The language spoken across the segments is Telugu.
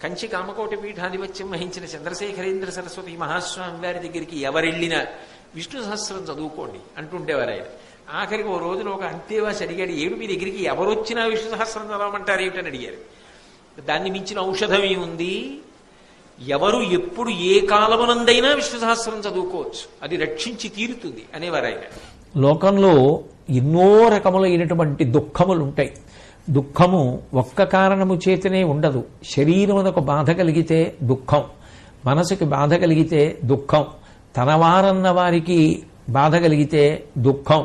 కంచి కామకోటి పీఠాధిపత్యం వహించిన చంద్రశేఖరేంద్ర సరస్వతి మహాస్వామి వారి దగ్గరికి ఎవరెళ్ళినా విష్ణు సహస్రం చదువుకోండి అంటుండేవారు ఆయన. ఆఖరికి ఓ రోజున ఒక అంతేవాసి అడిగాడు, ఏడు మీ దగ్గరికి ఎవరొచ్చినా విష్ణు సహస్రం చదవమంటారు ఏమిటని అడిగారు. దాన్ని మించిన ఔషధం ఏముంది? ఎవరు ఎప్పుడు ఏ కాలమునందైనా విష్ణు సహస్రం చదువుకోవచ్చు, అది రక్షించి తీరుతుంది అనేవారు ఆయన. లోకంలో ఎన్నో రకములైనటువంటి దుఃఖములు ఉంటాయి. దుఃఖము ఒక్క కారణము చేతనే ఉండదు. శరీరమునకు బాధ కలిగితే దుఃఖం, మనసుకి బాధ కలిగితే దుఃఖం, తనవారన్న వారికి బాధ కలిగితే దుఃఖం.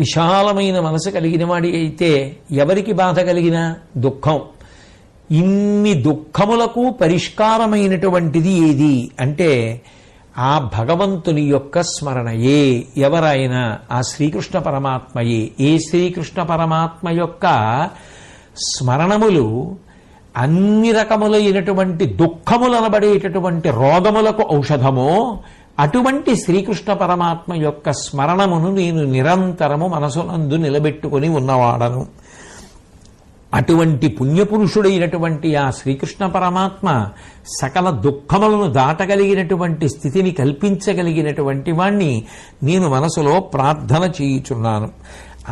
విశాలమైన మనసు కలిగిన వాడి అయితే ఎవరికి బాధ కలిగినా దుఃఖం. ఇన్ని దుఃఖములకు పరిష్కారమైనటువంటిది ఏది అంటే ఆ భగవంతుని యొక్క స్మరణయే. ఎవరైనా ఆ శ్రీకృష్ణ పరమాత్మయే. ఏ శ్రీకృష్ణ పరమాత్మ యొక్క స్మరణములు అన్ని రకములైనటువంటి దుఃఖములనబడేటటువంటి రోగములకు ఔషధమో అటువంటి శ్రీకృష్ణ పరమాత్మ యొక్క స్మరణమును నేను నిరంతరము మనసునందు నిలబెట్టుకుని ఉన్నవాడను. అటువంటి పుణ్యపురుషుడైనటువంటి ఆ శ్రీకృష్ణ పరమాత్మ సకల దుఃఖములను దాటగలిగినటువంటి స్థితిని కల్పించగలిగినటువంటి వాణ్ణి నేను మనసులో ప్రార్థన చేయుచున్నాను.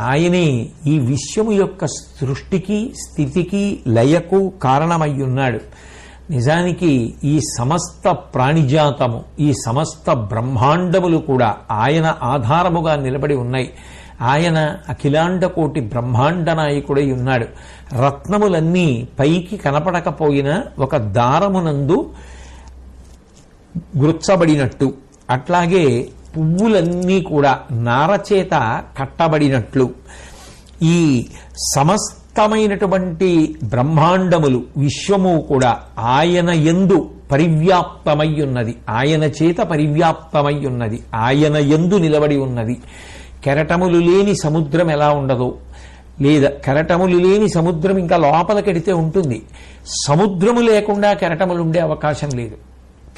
ఆయనే ఈ విశ్వము యొక్క సృష్టికి స్థితికి లయకు కారణమయ్యున్నాడు. నిజానికి ఈ సమస్త ప్రాణిజాతము, ఈ సమస్త బ్రహ్మాండములు కూడా ఆయన ఆధారముగా నిలబడి ఉన్నాయి. ఆయన అఖిలాండ కోటి బ్రహ్మాండ నాయకుడై ఉన్నాడు. రత్నములన్నీ పైకి కనపడకపోయినా ఒక దారమునందు గుర్చబడినట్టు, అట్లాగే పువ్వులన్నీ కూడా నారచేత కట్టబడినట్లు ఈ సమస్తమైనటువంటి బ్రహ్మాండములు విశ్వము కూడా ఆయన యందు పరివ్యాప్తమై ఉన్నది. ఆయన చేత పరివ్యాప్తమై ఉన్నది. ఆయన యందు నిలబడి ఉన్నది. కెరటములు లేని సముద్రం ఎలా ఉండదో, లేదా కెరటములు లేని సముద్రం ఇంకా లోపలికెడితే ఉంటుంది. సముద్రము లేకుండా కెరటములు ఉండే అవకాశం లేదు.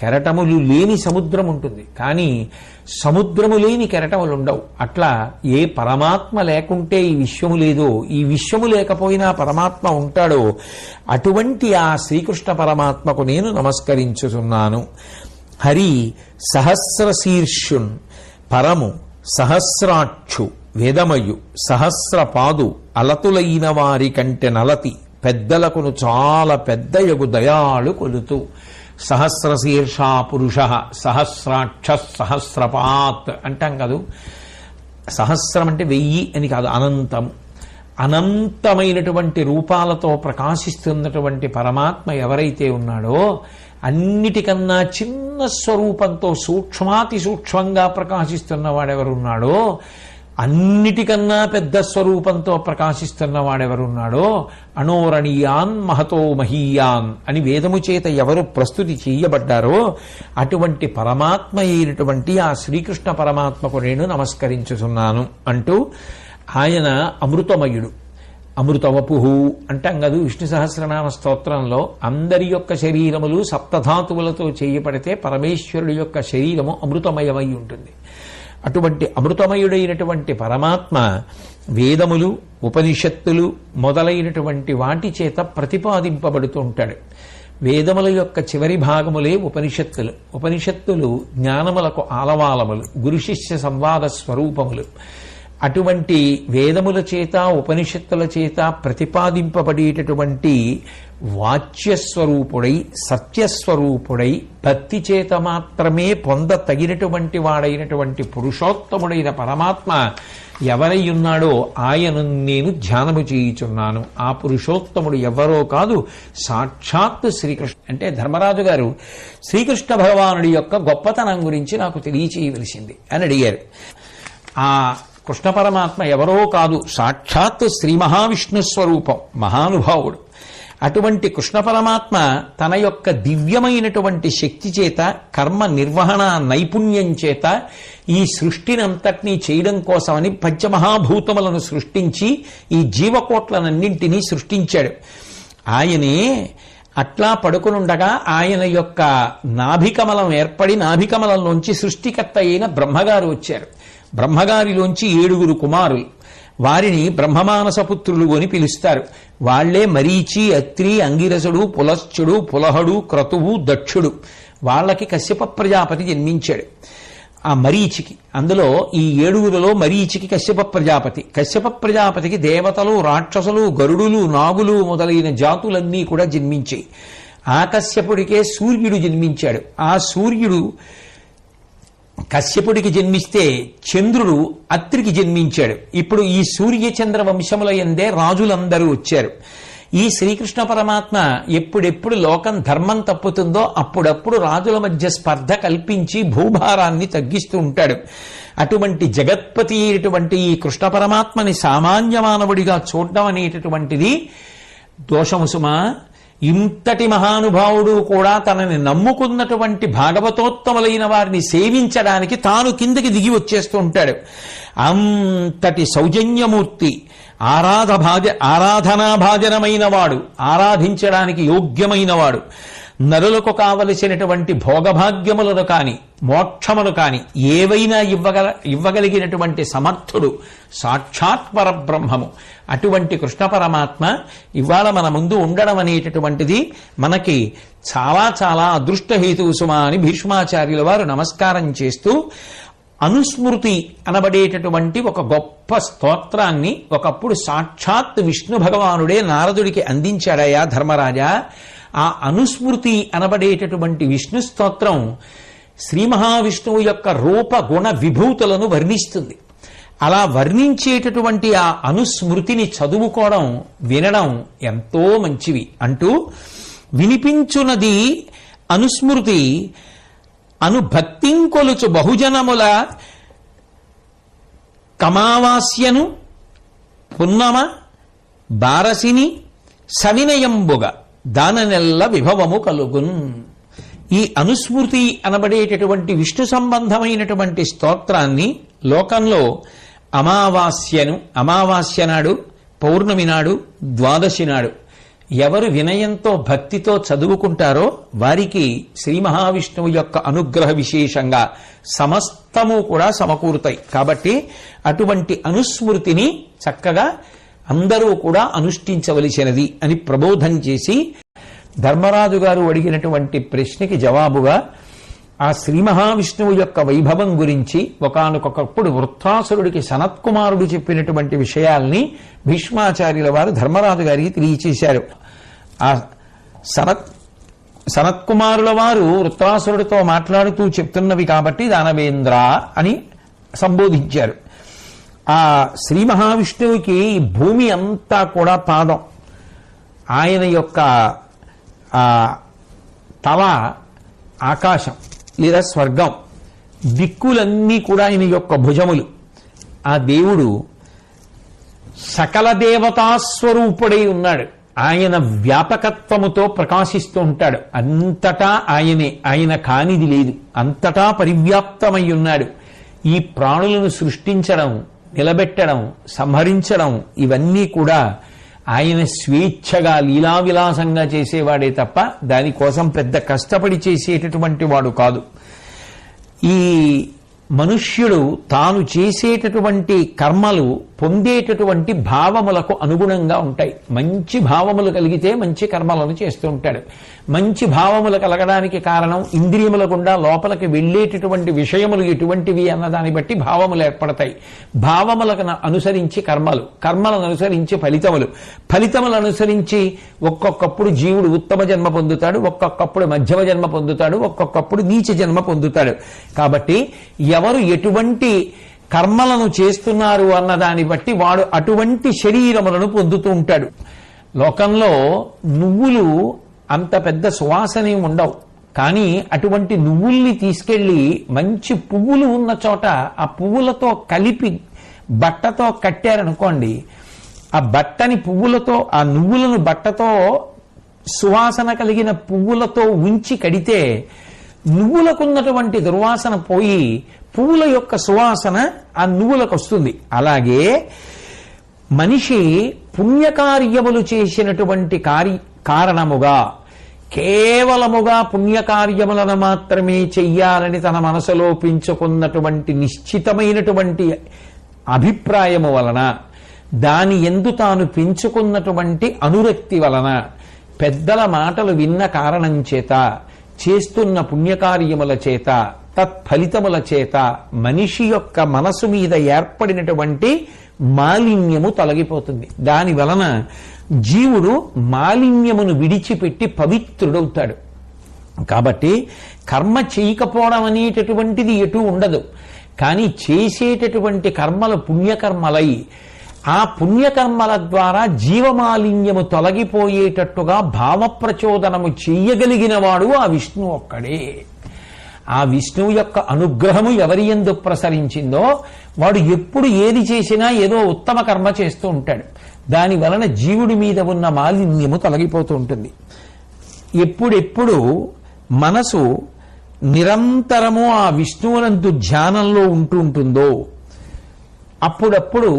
కెరటములు లేని సముద్రం ఉంటుంది, కానీ సముద్రము లేని కెరటములు ఉండవు. అట్లా ఏ పరమాత్మ లేకుంటే ఈ విశ్వము లేదో, ఈ విశ్వము లేకపోయినా పరమాత్మ ఉంటాడో అటువంటి ఆ శ్రీకృష్ణ పరమాత్మకు నేను నమస్కరించుతున్నాను. హరి సహస్రశీర్షున్ పరము సహస్రాక్షు వేదమయు సహస్రపాదు అలతులైన వారి కంటే నలతి పెద్దలకును చాలా పెద్దయగు దయాళు కొలుతూ. సహస్రశీర్ష పురుష సహస్రాక్ష సహస్రపాత్ అంటాం కాదు. సహస్రం అంటే 1000 అని కాదు, అనంతం. అనంతమైనటువంటి రూపాలతో ప్రకాశిస్తున్నటువంటి పరమాత్మ ఎవరైతే ఉన్నాడో, అన్నిటికన్నా చిన్న స్వరూపంతో సూక్ష్మాతి సూక్ష్మంగా ప్రకాశిస్తున్న వాడెవరున్నాడో, అన్నిటికన్నా పెద్ద స్వరూపంతో ప్రకాశిస్తున్న వాడెవరున్నాడో, అణోరణీయాన్ మహతో మహీయాన్ అని వేదము చేత ఎవరు ప్రస్తుతి చేయబడ్డారో అటువంటి పరమాత్మ అయినటువంటి ఆ శ్రీకృష్ణ పరమాత్మకు నేను నమస్కరించుతున్నాను అంటూ ఆయన అమృతమయుడు. అమృతవపుహు అంటాం కదా విష్ణు సహస్రనామ స్తోత్రంలో. అందరి యొక్క శరీరములు సప్తధాతువులతో చేయబడితే పరమేశ్వరుడి యొక్క శరీరము అమృతమయమై ఉంటుంది. అటువంటి అమృతమయుడైనటువంటి పరమాత్మ వేదములు, ఉపనిషత్తులు మొదలైనటువంటి వాటి చేత ప్రతిపాదింపబడుతూ ఉంటాడు. వేదముల యొక్క చివరి భాగములే ఉపనిషత్తులు. ఉపనిషత్తులు జ్ఞానములకు ఆలవాలములు, గురు శిష్య సంవాద స్వరూపములు. అటువంటి వేదముల చేత ఉపనిషత్తుల చేత ప్రతిపాదింపబడేటటువంటి వాచ్యస్వరూపుడై సత్యస్వరూపుడై భక్తి చేత మాత్రమే పొందతగినటువంటి వాడైనటువంటి పురుషోత్తముడైన పరమాత్మ ఎవరై ఉన్నాడో ఆయనను నేను ధ్యానము చేయుచున్నాను. ఆ పురుషోత్తముడు ఎవరో కాదు, సాక్షాత్ శ్రీకృష్ణ. అంటే ధర్మరాజు గారు శ్రీకృష్ణ భగవానుడి యొక్క గొప్పతనం గురించి నాకు తెలియచేయవలసింది అని అడిగారు. ఆ కృష్ణ పరమాత్మ ఎవరో కాదు, సాక్షాత్ శ్రీ మహావిష్ణు స్వరూపం, మహానుభావుడు. అటువంటి కృష్ణ పరమాత్మ తన యొక్క దివ్యమైనటువంటి శక్తి చేత, కర్మ నిర్వహణ నైపుణ్యం చేత ఈ సృష్టినంతటినీ చేయడం కోసమని పంచమహాభూతములను సృష్టించి ఈ జీవకోట్లనన్నింటినీ సృష్టించాడు. ఆయనే అట్లా పడుకునుండగా ఆయన యొక్క నాభికమలం ఏర్పడి నాభికమలంలోంచి సృష్టికర్త అయిన బ్రహ్మగారు వచ్చారు. బ్రహ్మగారిలోంచి 7 కుమారులు. వారిని బ్రహ్మమానసపుత్రులు అని పిలుస్తారు. వాళ్లే మరీచి, అత్రి, అంగిరసుడు, పులశ్చుడు, పులహడు, క్రతువు, దక్షుడు. వాళ్ళకి కశ్యప ప్రజాపతి జన్మించాడు. ఆ మరీచికి, అందులో ఈ 7 మరీచికి కశ్యప ప్రజాపతి. కశ్యప ప్రజాపతికి దేవతలు, రాక్షసులు, గరుడులు, నాగులు మొదలైన జాతులన్నీ కూడా జన్మించాయి. ఆ కశ్యపుడికే సూర్యుడు జన్మించాడు. ఆ సూర్యుడు కశ్యపుడికి జన్మిస్తే చంద్రుడు అత్రికి జన్మించాడు. ఇప్పుడు ఈ సూర్యచంద్ర వంశముల యందే రాజులందరూ వచ్చారు. ఈ శ్రీకృష్ణ పరమాత్మ ఎప్పుడెప్పుడు లోకం ధర్మం తప్పుతుందో అప్పుడప్పుడు రాజుల మధ్య స్పర్ధ కల్పించి భూభారాన్ని తగ్గిస్తూ ఉంటాడు. అటువంటి జగత్పతి అయినటువంటి ఈ కృష్ణ పరమాత్మని సామాన్య మానవుడిగా చూడడం అనేటటువంటిది దోషము సుమా. ఇంతటి మహానుభావుడు కూడా తనని నమ్ముకున్నటువంటి భాగవతోత్తములైన వారిని సేవించడానికి తాను కిందకి దిగి వచ్చేస్తూ ఉంటాడు. అంతటి సౌజన్యమూర్తి, ఆరాధనాభాజనమైన వాడు, ఆరాధించడానికి యోగ్యమైన వాడు, నరులకు కావలసినటువంటి భోగభాగ్యములను కాని మోక్షమును కాని ఏవైనా ఇవ్వగలిగినటువంటి సమర్థుడు సాక్షాత్ పరబ్రహ్మము. అటువంటి కృష్ణ పరమాత్మ ఇవాళ మన ముందు ఉండడం అనేటటువంటిది మనకి చాలా చాలా అదృష్టహేతువు సుమా అని భీష్మాచార్యుల వారు నమస్కారం చేస్తూ అనుస్మృతి అనబడేటటువంటి ఒక గొప్ప స్తోత్రాన్ని ఒకప్పుడు సాక్షాత్ విష్ణు భగవానుడే నారదుడికి అందించాడయా ధర్మరాజా. ఆ అనుస్మృతి అనబడేటటువంటి విష్ణు స్తోత్రం శ్రీ మహావిష్ణువు యొక్క రూప గుణ విభూతులను వర్ణిస్తుంది. అలా వర్ణించేటటువంటి ఆ అనుస్మృతిని చదువుకోవడం, వినడం ఎంతో మంచివి అంటూ వినిపించున్నది అనుస్మృతి అనుభక్తింకొలుచు బహుజనముల కమావాస్యను పున్నమ బారసిని సవినయంబుగ దాననెల్ల విభవము కలుగున్. ఈ అనుస్మృతి అనబడేటటువంటి విష్ణు సంబంధమైనటువంటి స్తోత్రాన్ని లోకంలో అమావాస్య నాడు, పౌర్ణమి నాడు, ద్వాదశి నాడు ఎవరు వినయంతో భక్తితో చదువుకుంటారో వారికి శ్రీ మహావిష్ణువు యొక్క అనుగ్రహ విశేషంగా సమస్తము కూడా సమకూరుతాయి. కాబట్టి అటువంటి అనుస్మృతిని చక్కగా అందరూ కూడా అనుష్ఠించవలసినది అని ప్రబోధం చేసి ధర్మరాజు గారు అడిగినటువంటి ప్రశ్నకి జవాబుగా ఆ శ్రీ మహావిష్ణువు యొక్క వైభవం గురించి ఒకానొకప్పుడు వృత్రాసురుడికి సనత్కుమారుడు చెప్పినటువంటి విషయాల్ని భీష్మాచార్యుల వారు ధర్మరాజు గారికి తెలియచేశారు. ఆ సనత్కుమారుల వారు వృత్రాసురుడితో మాట్లాడుతూ చెప్తున్నవి కాబట్టి దానవేంద్ర అని సంబోధించారు. ఆ శ్రీ మహావిష్ణువుకి భూమి అంతా కూడా పాదం, ఆయన యొక్క తల ఆకాశం లేదా స్వర్గం, దిక్కులన్నీ కూడా ఆయన యొక్క భుజములు. ఆ దేవుడు సకల దేవతాస్వరూపుడై ఉన్నాడు. ఆయన వ్యాపకత్వముతో ప్రకాశిస్తూ ఉంటాడు. అంతటా ఆయనే, ఆయన కానిది లేదు. అంతటా పరివ్యాప్తమై ఉన్నాడు. ఈ ప్రాణులను సృష్టించడం, నిలబెట్టడం, సంహరించడం ఇవన్నీ కూడా ఆయన స్వేచ్ఛగా లీలావిలాసంగా చేసేవాడే తప్ప దానికోసం పెద్ద కష్టపడి చేసేటటువంటి వాడు కాదు. ఈ మనుష్యుడు తాను చేసేటటువంటి కర్మలు పొందేటటువంటి భావములకు అనుగుణంగా ఉంటాయి. మంచి భావములు కలిగితే మంచి కర్మలను చేస్తూ ఉంటాడు. మంచి భావములు కలగడానికి కారణం ఇంద్రియముల గుండా లోపలికి వెళ్ళేటటువంటి విషయములు ఎటువంటివి అన్నదాన్ని బట్టి భావములు ఏర్పడతాయి. భావములకు అనుసరించి కర్మలు, కర్మలను అనుసరించి ఫలితములు, ఫలితములను అనుసరించి ఒక్కొక్కప్పుడు జీవుడు ఉత్తమ జన్మ పొందుతాడు, ఒక్కొక్కప్పుడు మధ్యమ జన్మ పొందుతాడు, ఒక్కొక్కప్పుడు నీచ జన్మ పొందుతాడు. కాబట్టి ఎవరు ఎటువంటి కర్మలను చేస్తున్నారు అన్నదాన్ని బట్టి వాడు అటువంటి శరీరములను పొందుతూ ఉంటాడు. లోకంలో నువ్వులు అంత పెద్ద సువాసనే ఉండవు, కానీ అటువంటి నువ్వుల్ని తీసుకెళ్లి మంచి పువ్వులు ఉన్న చోట ఆ పువ్వులతో కలిపి బట్టతో కట్టారనుకోండి, ఆ బట్టని పువ్వులతో, ఆ నువ్వులను బట్టతో సువాసన కలిగిన పువ్వులతో ఉంచి కడితే నువ్వులకున్నటువంటి దుర్వాసన పోయి పువ్వుల యొక్క సువాసన ఆ నువ్వులకు వస్తుంది. అలాగే మనిషి పుణ్యకార్యములు చేసినటువంటి కారణముగా కేవలముగా పుణ్యకార్యములను మాత్రమే చెయ్యాలని తన మనసులో పెంచుకున్నటువంటి నిశ్చితమైనటువంటి అభిప్రాయము వలన దాని యందు తాను పెంచుకున్నటువంటి అనురక్తి వలన, పెద్దల మాటలు విన్న కారణం చేత, చేస్తున్న పుణ్యకార్యముల చేత, తత్ఫలితముల చేత మనిషి యొక్క మనసు మీద ఏర్పడినటువంటి మాలిన్యము తొలగిపోతుంది. దాని వలన జీవుడు మాలిన్యమును విడిచిపెట్టి పవిత్రుడవుతాడు. కాబట్టి కర్మ చేయకపోవడం అనేటటువంటిది ఎటు ఉండదు. కానీ చేసేటటువంటి కర్మలు పుణ్యకర్మలై ఆ పుణ్యకర్మల ద్వారా జీవమాలిన్యము తొలగిపోయేటట్టుగా భావప్రచోదనము చెయ్యగలిగిన వాడు ఆ విష్ణువు ఒక్కడే. ఆ విష్ణువు యొక్క అనుగ్రహము ఎవరి యందు ప్రసరించిందో వాడు ఎప్పుడు ఏది చేసినా ఏదో ఉత్తమ కర్మ చేస్తూ ఉంటాడు. దాని వలన జీవుడి మీద ఉన్న మాలిన్యము తొలగిపోతూ ఉంటుంది. ఎప్పుడెప్పుడు మనసు నిరంతరము ఆ విష్ణువునందు ధ్యానంలో ఉంటుందో అప్పుడప్పుడు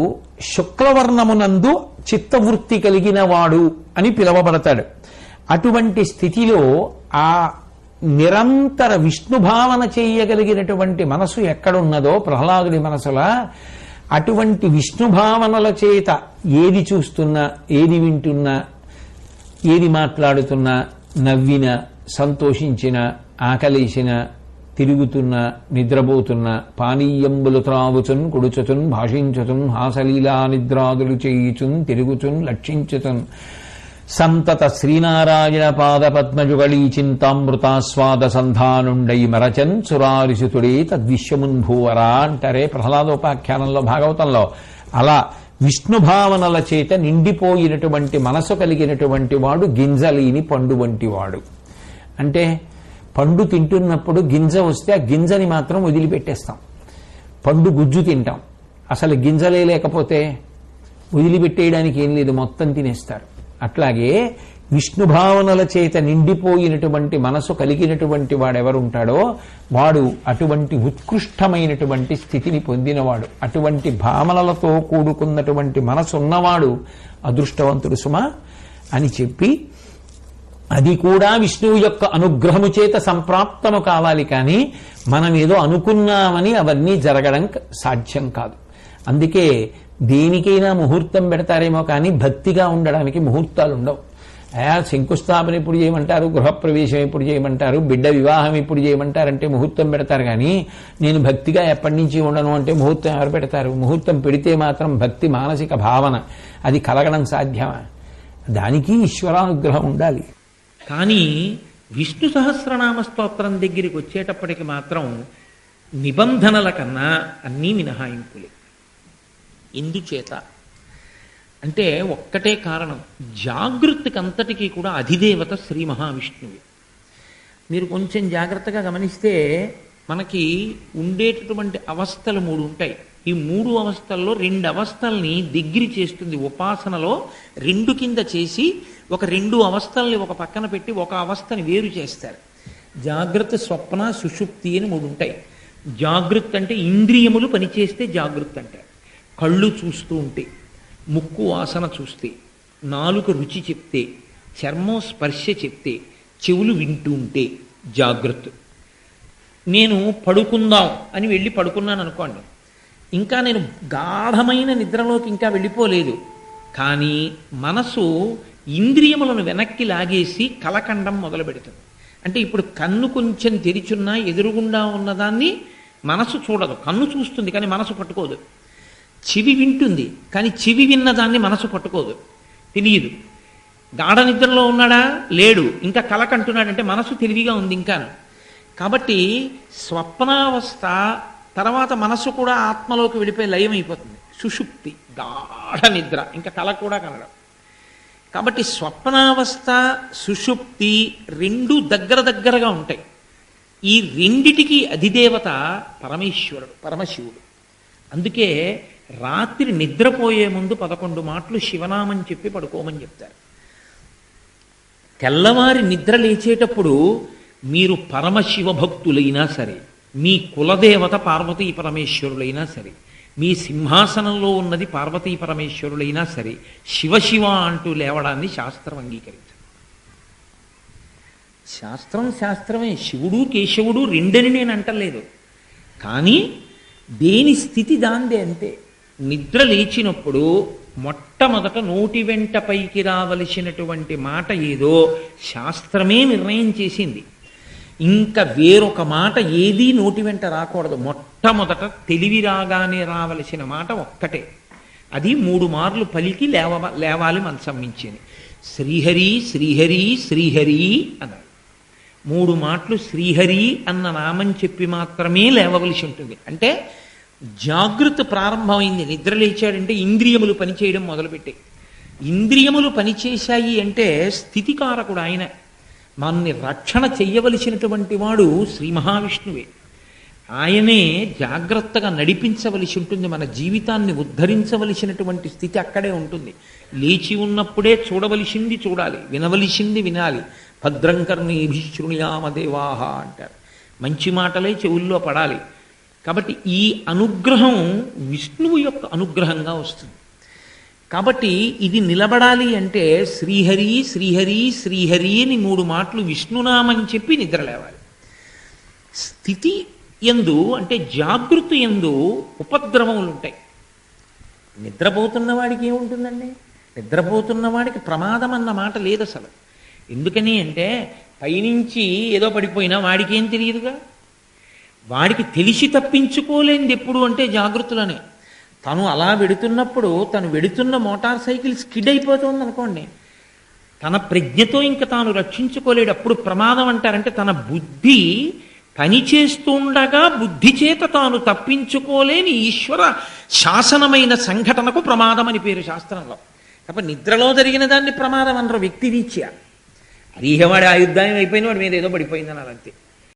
శుక్లవర్ణమునందు చిత్తవృత్తి కలిగిన వాడు అని పిలువబడతాడు. అటువంటి స్థితిలో ఆ నిరంతర విష్ణుభావన చేయగలిగినటువంటి మనసు ఎక్కడున్నదో ప్రహ్లాదుడి మనసులా, అటువంటి విష్ణుభావనల చేత ఏది చూస్తున్నా, ఏది వింటున్నా, ఏది మాట్లాడుతున్నా, నవ్విన, సంతోషించిన, ఆకలేసిన, తిరుగుతున్న, నిద్రపోతున్న, పానీయంబులు త్రాగుచున్, కుడుచుతున్, భాషించుతున్, హాసలీలా నిద్రాదులు చేయుచున్, తిరుగుచున్, లక్షించుతున్, సంతత శ్రీనారాయణ పాద పద్మజుగళీ చింతామృతాస్వాద సంధానుండై మరచన్ సురారిసుతుడే తద్విశ్వమున్భూవరా అంటారే ప్రహ్లాదోపాఖ్యానంలో, భాగవతంలో. అలా విష్ణుభావనల చేత నిండిపోయినటువంటి మనసు కలిగినటువంటి వాడు గింజలేని పండు వంటి వాడు. అంటే పండు తింటున్నప్పుడు గింజ వస్తే ఆ గింజని మాత్రం వదిలిపెట్టేస్తాం. పండు గుజ్జు తింటాం. అసలు గింజలే లేకపోతే వదిలిపెట్టేయడానికి ఏం లేదు, మొత్తం తినేస్తారు. అట్లాగే విష్ణుభావనల చేత నిండిపోయినటువంటి మనసు కలిగినటువంటి వాడెవరుంటాడో వాడు అటువంటి ఉత్కృష్టమైనటువంటి స్థితిని పొందినవాడు. అటువంటి భావనలతో కూడుకున్నటువంటి మనసు ఉన్నవాడు అదృష్టవంతుడు సుమా అని చెప్పి, అది కూడా విష్ణువు యొక్క అనుగ్రహము చేత సంప్రాప్తము కావాలి. కానీ మనం ఏదో అనుకున్నామని అవన్నీ జరగడం సాధ్యం కాదు. అందుకే దేనికైనా ముహూర్తం పెడతారేమో కానీ భక్తిగా ఉండడానికి ముహూర్తాలు ఉండవు. శంకుస్థాపన ఎప్పుడు చేయమంటారు, గృహప్రవేశం ఎప్పుడు చేయమంటారు, బిడ్డ వివాహం ఎప్పుడు చేయమంటారంటే ముహూర్తం పెడతారు. కానీ నేను భక్తిగా ఎప్పటి నుంచి ఉండను అంటే ముహూర్తం ఎవరు పెడతారు? ముహూర్తం పెడితే మాత్రం భక్తి మానసిక భావన అది కలగడం సాధ్యమా? దానికి ఈశ్వరానుగ్రహం ఉండాలి. కానీ విష్ణు సహస్రనామ స్తోత్రం దగ్గరికి వచ్చేటప్పటికి మాత్రం నిబంధనల కన్నా అన్నీ మినహాయింపులే. ఎందుచేత అంటే ఒక్కటే కారణం, జాగృతికి అంతటికీ కూడా అధిదేవత శ్రీ మహావిష్ణువు. మీరు కొంచెం జాగ్రత్తగా గమనిస్తే మనకి ఉండేటటువంటి అవస్థలు 3 ఉంటాయి. ఈ 3 అవస్థల్లో 2 అవస్థల్ని దగ్గరి చేస్తుంది. ఉపాసనలో 2 కింద చేసి ఒక 2 అవస్థల్ని ఒక పక్కన పెట్టి ఒక అవస్థని వేరు చేస్తారు. జాగ్రత్త, స్వప్న, సుషుప్తి అని 3 ఉంటాయి. జాగృత్ అంటే ఇంద్రియములు పనిచేస్తే జాగృత్ అంటారు. కళ్ళు చూస్తూ ఉంటే, ముక్కు వాసన చూస్తే, నాలుక రుచి చెప్తే, చర్మం స్పర్శ చెప్తే, చెవులు వింటూ ఉంటే జాగృత్. నేను పడుకుందాం అని వెళ్ళి పడుకున్నాను అనుకోండి, ఇంకా నేను గాఢమైన నిద్రలోకి ఇంకా వెళ్ళిపోలేదు. కానీ మనసు ఇంద్రియములను వెనక్కి లాగేసి కలకండం మొదలు పెడుతుంది. అంటే ఇప్పుడు కన్ను కొంచెం తెరిచున్నా ఎదురుగుండా ఉన్నదాన్ని మనసు చూడదు. కన్ను చూస్తుంది కానీ మనసు పట్టుకోదు. చెవి వింటుంది కానీ చెవి విన్నదాన్ని మనసు పట్టుకోదు, తెలియదు. గాఢ నిద్రలో ఉన్నాడా, లేడు, ఇంకా కలకంటున్నాడంటే మనసు తెలివిగా ఉంది ఇంకా. కాబట్టి స్వప్నావస్థ తర్వాత మనసు కూడా ఆత్మలోకి వెళ్ళిపోయి లయం అయిపోతుంది. సుషుప్తి, గాఢ నిద్ర, ఇంకా కల కూడా కనడం. కాబట్టి స్వప్నావస్థ, సుషుప్తి 2 దగ్గరగా ఉంటాయి. ఈ రెండిటికి అధిదేవత పరమేశ్వరుడు, పరమశివుడు. అందుకే రాత్రి నిద్రపోయే ముందు 11 మాటలు శివనామని చెప్పి పడుకోమని చెప్తారు. తెల్లవారి నిద్ర లేచేటప్పుడు మీరు పరమశివ భక్తులైనా సరే, మీ కులదేవత పార్వతీ పరమేశ్వరులైనా సరే, మీ సింహాసనంలో ఉన్నది పార్వతీ పరమేశ్వరులైనా సరే, శివ అంటూ లేవడాన్ని శాస్త్రం అంగీకరించదు. శాస్త్రమే. శివుడు కేశవుడు 2 నేను అంటలేదు. కానీ దేని స్థితి దాందే అంతే. నిద్ర లేచినప్పుడు మొట్టమొదట నోటి వెంట పైకి రావలసినటువంటి మాట ఏదో శాస్త్రమే నిర్ణయం చేసింది. ఇంకా వేరొక మాట ఏదీ నోటి వెంట రాకూడదు. మొట్టమొదట తెలివి రాగానే రావలసిన మాట ఒక్కటే, అది 3 మార్లు పలికి లేవాలి మనసం మించింది. శ్రీహరి శ్రీహరి శ్రీహరి అన్నారు. 3 మాటలు శ్రీహరి అన్న నామం చెప్పి మాత్రమే లేవవలసి ఉంటుంది. అంటే జాగృతి ప్రారంభమైంది. నిద్ర లేచాడంటే ఇంద్రియములు పనిచేయడం మొదలుపెట్టాయి. ఇంద్రియములు పనిచేశాయి అంటే స్థితికారకుడు ఆయన. మనల్ని రక్షణ చెయ్యవలసినటువంటి వాడు శ్రీ మహావిష్ణువే. ఆయనే జాగ్రత్తగా నడిపించవలసి ఉంటుంది. మన జీవితాన్ని ఉద్ధరించవలసినటువంటి స్థితి అక్కడే ఉంటుంది. లేచి ఉన్నప్పుడే చూడవలసింది చూడాలి, వినవలసింది వినాలి. భద్రం కర్ణీభిః శృణుయామ దేవాః అంటారు. మంచి మాటలే చెవుల్లో పడాలి. కాబట్టి ఈ అనుగ్రహం విష్ణువు యొక్క అనుగ్రహంగా వస్తుంది. కాబట్టి ఇది నిలబడాలి అంటే శ్రీహరి శ్రీహరి శ్రీహరి అని 3 మాటలు విష్ణునామని చెప్పి నిద్ర లేవాలి. స్థితి యందు అంటే జాగృతి యందు ఉపద్రవములు ఉంటాయి. నిద్రపోతున్న వాడికి ఏముంటుందండి? నిద్రపోతున్న వాడికి ప్రమాదం అన్న మాట లేదు అసలు. ఎందుకని అంటే పైనుంచి ఏదో పడిపోయినా వాడికి ఏం తెలియదుగా. వాడికి తెలిసి తప్పించుకోలేనిది ఎప్పుడు అంటే జాగృతులనే. తను అలా వెడుతున్నప్పుడు తను వెడుతున్న మోటార్ సైకిల్ స్కిడ్ అయిపోతుంది అనుకోండి, తన ప్రజ్ఞతో ఇంకా తాను రక్షించుకోలేడు. అప్పుడు ప్రమాదం అంటారంటే తన బుద్ధి పనిచేస్తుండగా బుద్ధి చేత తాను తప్పించుకోలేని ఈశ్వర శాసనమైన సంఘటనకు ప్రమాదం అని పేరు శాస్త్రంలో. కాబట్టి నిద్రలో జరిగిన దాన్ని ప్రమాదం అనరు వ్యక్తిరీత్యా. అరీహవాడి ఆయుద్ధాయం అయిపోయిన వాడి మీద ఏదో పడిపోయిందని అంతే.